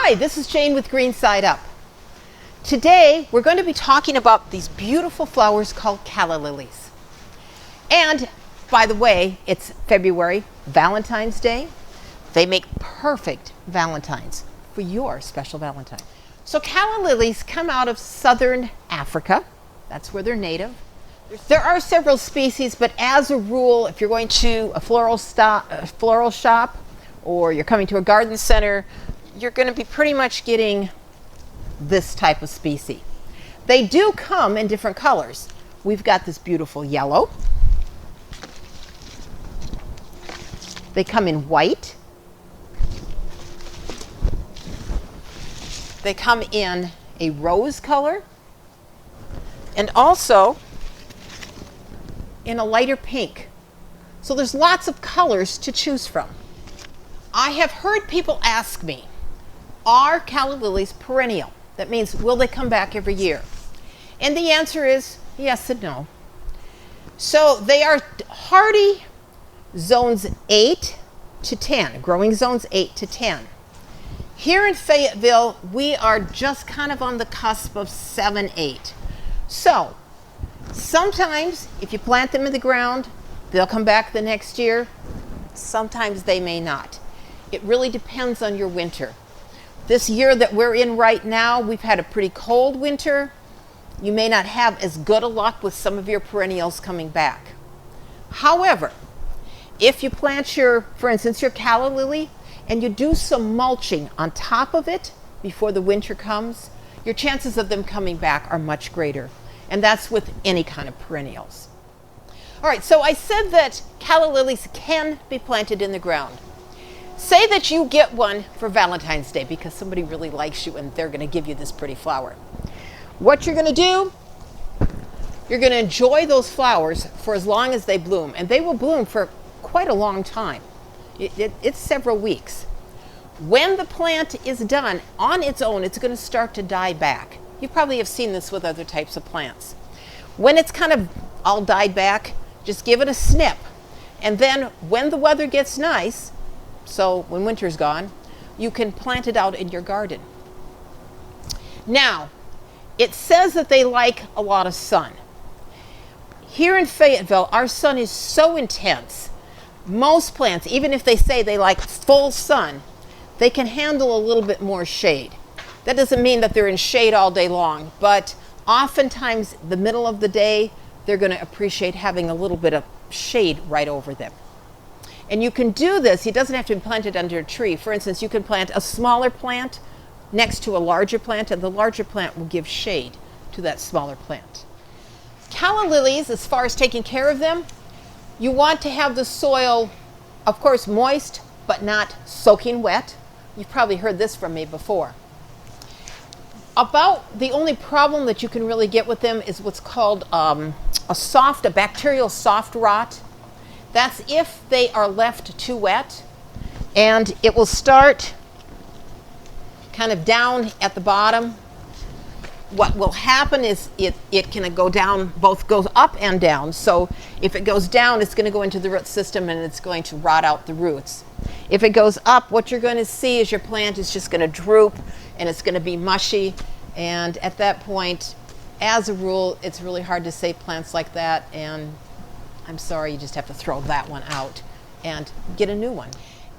Hi, this is Jane with Green Side Up. Today we're going to be talking about these beautiful flowers called Calla Lilies. And by the way, it's February, Valentine's Day. They make perfect valentines for your special Valentine. So Calla Lilies come out of southern Africa. That's where they're native. There are several species, but as a rule, if you're going to a floral shop or you're coming to a garden center, you're going to be pretty much getting this type of species. They do come in different colors. We've got this beautiful yellow. They come in white. They come in a rose color and also in a lighter pink. So there's lots of colors to choose from. I have heard people ask me, are Calla Lilies perennial? That means, will they come back every year? And the answer is yes and no. So they are hardy zones 8 to 10, growing zones 8 to 10. Here in Fayetteville, we are just kind of on the cusp of 7, 8. So sometimes if you plant them in the ground, they'll come back the next year. Sometimes they may not. It really depends on your winter. This year that we're in right now, we've had a pretty cold winter. You may not have as good a luck with some of your perennials coming back. However, if you plant for instance, your Calla Lily, and you do some mulching on top of it before the winter comes, your chances of them coming back are much greater. And that's with any kind of perennials. All right, so I said that Calla Lilies can be planted in the ground. Say that you get one for Valentine's Day because somebody really likes you and they're going to give you this pretty flower. What you're going to do, you're going to enjoy those flowers for as long as they bloom. And they will bloom for quite a long time. It's several weeks. When the plant is done on its own, it's going to start to die back. You probably have seen this with other types of plants. When it's kind of all died back, just give it a snip. And then when the weather gets nice, so when winter's gone, you can plant it out in your garden. Now, it says that they like a lot of sun. Here in Fayetteville, our sun is so intense. Most plants, even if they say they like full sun, they can handle a little bit more shade. That doesn't mean that they're in shade all day long, but oftentimes the middle of the day, they're going to appreciate having a little bit of shade right over them. And you can do this, it doesn't have to be planted under a tree. For instance, you can plant a smaller plant next to a larger plant, and the larger plant will give shade to that smaller plant. Calla Lilies, as far as taking care of them, you want to have the soil, of course, moist, but not soaking wet. You've probably heard this from me before. About the only problem that you can really get with them is what's called a bacterial soft rot. That's if they are left too wet, and it will start kind of down at the bottom. What will happen is it can go down, both goes up and down. So if it goes down, it's going to go into the root system and it's going to rot out the roots. If it goes up, what you're going to see is your plant is just going to droop and it's going to be mushy. And at that point, as a rule, it's really hard to save plants like that. And I'm sorry, you just have to throw that one out and get a new one.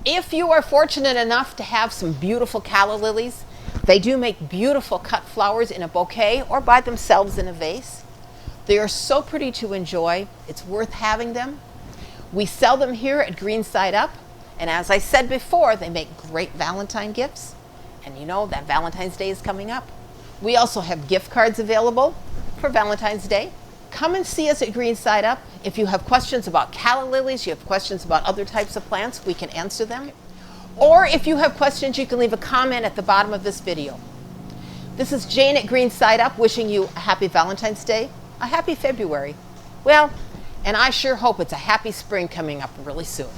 If you are fortunate enough to have some beautiful Calla Lilies, they do make beautiful cut flowers in a bouquet or by themselves in a vase. They are so pretty to enjoy. It's worth having them. We sell them here at Green Side Up. And as I said before, they make great Valentine gifts. And you know that Valentine's Day is coming up. We also have gift cards available for Valentine's Day. Come and see us at Green Side Up. If you have questions about Calla Lilies, you have questions about other types of plants, we can answer them. Or if you have questions, you can leave a comment at the bottom of this video. This is Jane at Green Side Up wishing you a happy Valentine's Day, a happy February. Well, and I sure hope it's a happy spring coming up really soon.